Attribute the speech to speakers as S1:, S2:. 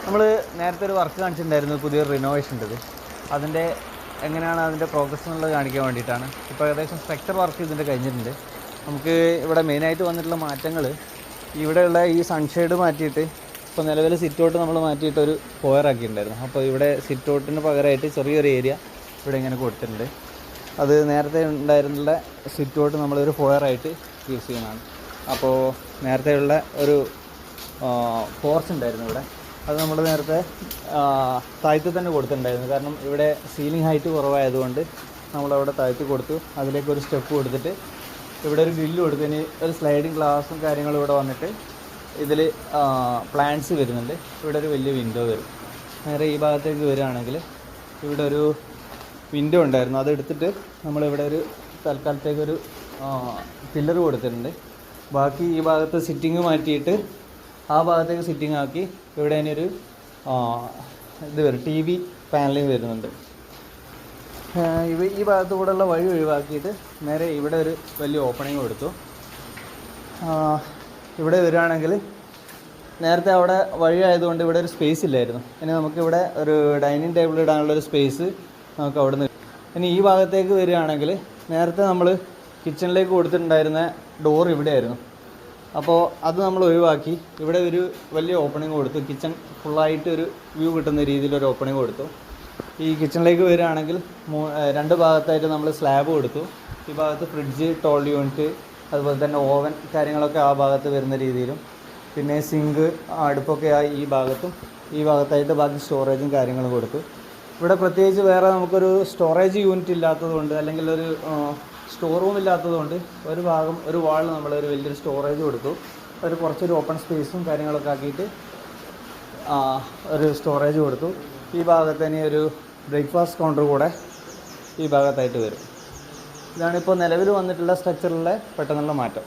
S1: നമ്മൾ നേരത്തെ ഒരു വർക്ക് കാണിച്ചിട്ടുണ്ടായിരുന്നു, പുതിയൊരു റിനോവേഷൻ ഉണ്ടത്. അതിൻ്റെ എങ്ങനെയാണ് അതിൻ്റെ പ്രോഗ്രസ് എന്നുള്ളത് കാണിക്കാൻ വേണ്ടിയിട്ടാണ്. ഇപ്പോൾ ഏകദേശം സ്ട്രക്ചർ വർക്ക് ഇതിൻ്റെ കഴിഞ്ഞിട്ടുണ്ട്. നമുക്ക് ഇവിടെ മെയിനായിട്ട് വന്നിട്ടുള്ള മാറ്റങ്ങൾ, ഇവിടെയുള്ള ഈ സൺഷെയ്ഡ് മാറ്റിയിട്ട് ഇപ്പോൾ നിലവിൽ സിറ്റൗട്ട് നമ്മൾ മാറ്റിയിട്ട് ഒരു ഫോയറാക്കിയിട്ടുണ്ടായിരുന്നു. അപ്പോൾ ഇവിടെ സിറ്റൗട്ടിന് പകരമായിട്ട് ചെറിയൊരു ഏരിയ ഇവിടെ ഇങ്ങനെ കൊടുത്തിട്ടുണ്ട്. അത് നേരത്തെ ഉണ്ടായിരുന്നുള്ള സിറ്റൗട്ട് നമ്മളൊരു ഫോയറായിട്ട് യൂസ് ചെയ്യുന്നതാണ്. അപ്പോൾ നേരത്തെയുള്ള ഒരു പോർച്ച് ഉണ്ടായിരുന്നു ഇവിടെ, അത് നമ്മൾ നേരത്തെ താഴ്ത്തി തന്നെ കൊടുത്തിട്ടുണ്ടായിരുന്നു. കാരണം ഇവിടെ സീലിംഗ് ഹൈറ്റ് കുറവായതുകൊണ്ട് നമ്മളവിടെ താഴ്ത്തി കൊടുത്തു. അതിലേക്കൊരു സ്റ്റെപ്പ് കൊടുത്തിട്ട് ഇവിടെ ഒരു ഗ്രില്ല് കൊടുത്തതിന് ഒരു സ്ലൈഡിങ് ഗ്ലാസും കാര്യങ്ങളും ഇവിടെ വന്നിട്ട് ഇതിൽ പ്ലാന്റ്സ് വരുന്നുണ്ട്. ഇവിടെ ഒരു വലിയ വിൻഡോ വരും. നേരെ ഈ ഭാഗത്തേക്ക് വരികയാണെങ്കിൽ ഇവിടെ ഒരു വിൻഡോ ഉണ്ടായിരുന്നു, അതെടുത്തിട്ട് നമ്മളിവിടെ ഒരു തൽക്കാലത്തേക്കൊരു പില്ലർ കൊടുത്തിട്ടുണ്ട്. ബാക്കി ഈ ഭാഗത്ത് സിറ്റിങ് മാറ്റിയിട്ട് ആ ഭാഗത്തേക്ക് സിറ്റിംഗ് ആക്കി ഇവിടെ ഒരു ഇത് വരും, TV പാനലിങ് വരുന്നുണ്ട്. ഈ ഭാഗത്തു കൂടെയുള്ള വഴി ഒഴിവാക്കിയിട്ട് നേരെ ഇവിടെ ഒരു വലിയ ഓപ്പണിങ് കൊടുത്തു. ഇവിടെ വരികയാണെങ്കിൽ നേരത്തെ അവിടെ വഴി ആയതുകൊണ്ട് ഇവിടെ ഒരു സ്പേസ് ഇല്ലായിരുന്നു. ഇനി നമുക്കിവിടെ ഒരു ഡൈനിങ് ടേബിൾ ഇടാനുള്ളൊരു സ്പേസ് നമുക്ക് അവിടെ നിന്ന്. ഇനി ഈ ഭാഗത്തേക്ക് വരികയാണെങ്കിൽ നേരത്തെ നമ്മൾ കിച്ചണിലേക്ക് കൊടുത്തിട്ടുണ്ടായിരുന്ന ഡോർ ഇവിടെയായിരുന്നു. അപ്പോൾ അത് നമ്മൾ ഒഴിവാക്കി ഇവിടെ ഒരു വലിയ ഓപ്പണിങ് കൊടുത്തു. കിച്ചൺ ഫുള്ളായിട്ട് ഒരു വ്യൂ കിട്ടുന്ന രീതിയിലൊരു ഓപ്പണിങ് കൊടുത്തു. ഈ കിച്ചണിലേക്ക് വരികയാണെങ്കിൽ രണ്ട് ഭാഗത്തായിട്ട് നമ്മൾ സ്ലാബ് കൊടുത്തു. ഈ ഭാഗത്ത് ഫ്രിഡ്ജ്, ടോൾ യൂണിറ്റ്, അതുപോലെ തന്നെ ഓവൻ കാര്യങ്ങളൊക്കെ ആ ഭാഗത്ത് വരുന്ന രീതിയിലും, പിന്നെ സിങ്ക്, അടുപ്പൊക്കെ ഈ ഭാഗത്തും ഈ ഭാഗത്തായിട്ട് ബാക്കി സ്റ്റോറേജും കാര്യങ്ങളും കൊടുത്തു. ഇവിടെ പ്രത്യേകിച്ച് വേറെ നമുക്കൊരു സ്റ്റോറേജ് യൂണിറ്റ് ഇല്ലാത്തതുകൊണ്ട്, അല്ലെങ്കിൽ ഒരു സ്റ്റോർ റൂം ഇല്ലാത്തതുകൊണ്ട് ഒരു ഭാഗം ഒരു വാൾ നമ്മളൊരു വലിയൊരു സ്റ്റോറേജ് കൊടുത്തു. ഒരു കുറച്ചൊരു ഓപ്പൺ സ്പേസും കാര്യങ്ങളൊക്കെ ആക്കിയിട്ട് ഒരു സ്റ്റോറേജ് കൊടുത്തു. ഈ ഭാഗത്ത് തന്നെ ഒരു ബ്രേക്ക്ഫാസ്റ്റ് കൗണ്ടർ കൂടെ ഈ ഭാഗത്തായിട്ട് വരും. ഇതാണിപ്പോൾ നിലവിൽ വന്നിട്ടുള്ള സ്ട്രക്ചറിലെ പെട്ടെന്നുള്ള മാറ്റം.